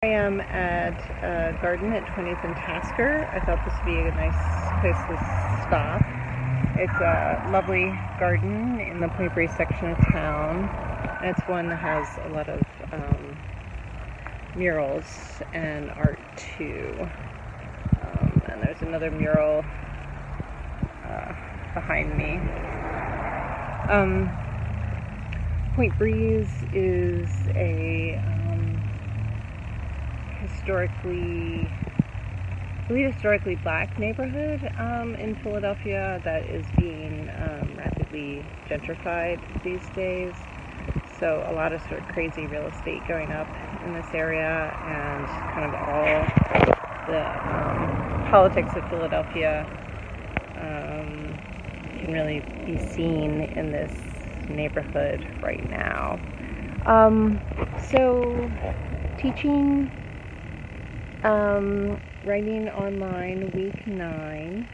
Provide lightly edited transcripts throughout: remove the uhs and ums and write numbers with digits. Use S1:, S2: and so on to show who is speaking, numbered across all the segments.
S1: I am at a garden at 20th and Tasker. I thought this would be a nice place to stop. It's a lovely garden in the Point Breeze section of town. And it's one that has a lot of murals and art too. And there's another mural behind me. Point Breeze is a historically black neighborhood in Philadelphia that is being rapidly gentrified these days. So a lot of sort of crazy real estate going up in this area, and kind of all the politics of Philadelphia can really be seen in this neighborhood right now. So teaching writing online week 9.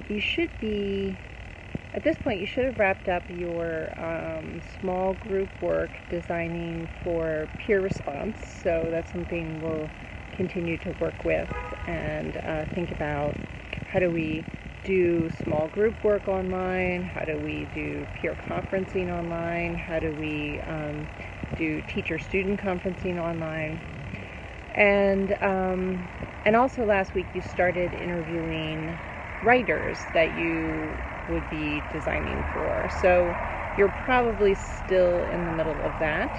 S1: You should be, at this point, you should have wrapped up your small group work designing for peer response. So that's something we'll continue to work with and think about. How do we do small group work online? How do we do peer conferencing online? How do we do teacher-student conferencing online? And also last week you started interviewing writers that you would be designing for. So you're probably still in the middle of that.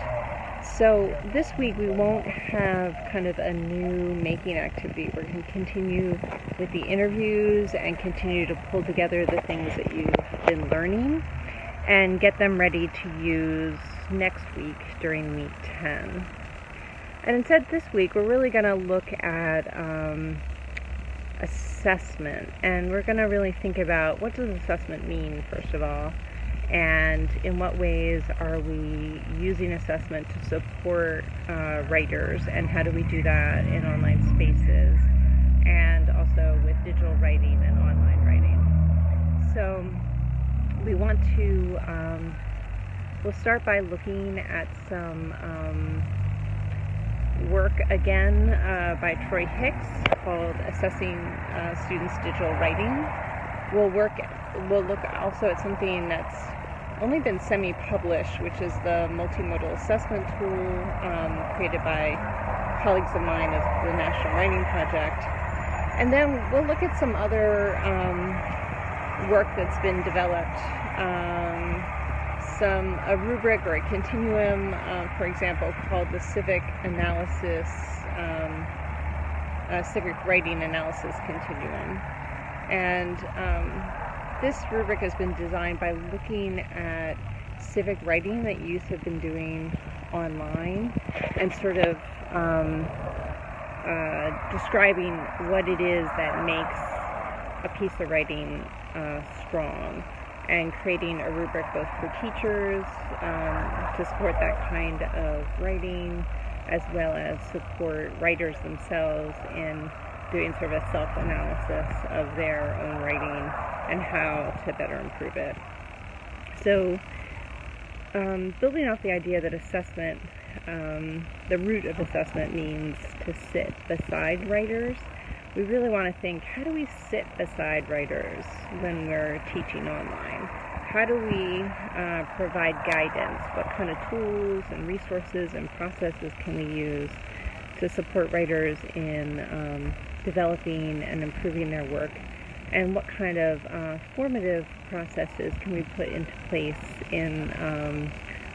S1: So this week we won't have kind of a new making activity. We're going to continue with the interviews and continue to pull together the things that you've been learning and get them ready to use next week during week 10. And instead this week we're really going to look at assessment, and we're going to really think about what does assessment mean, first of all, and in what ways are we using assessment to support writers, and how do we do that in online spaces, and also with digital writing and online writing. So we want to, we'll start by looking at some work again by Troy Hicks called Assessing Students' Digital Writing. We'll look also at something that's only been semi-published, which is the multimodal assessment tool created by colleagues of mine of the National Writing Project. And then we'll look at some other work that's been developed, a rubric or a continuum, for example, called the Civic Writing Analysis Continuum. And this rubric has been designed by looking at civic writing that youth have been doing online and sort of describing what it is that makes a piece of writing strong, and creating a rubric both for teachers to support that kind of writing, as well as support writers themselves in doing sort of a self-analysis of their own writing and how to better improve it. So building off the idea that assessment, the root of assessment means to sit beside writers, we really want to think, how do we sit beside writers when we're teaching online? How do we provide guidance? What kind of tools and resources and processes can we use to support writers in developing and improving their work? And what kind of formative processes can we put into place in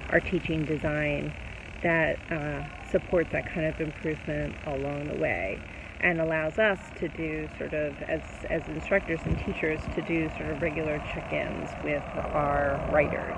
S1: our teaching design that supports that kind of improvement along the way, and allows us to do sort of, as instructors and teachers, to do sort of regular check-ins with our writers.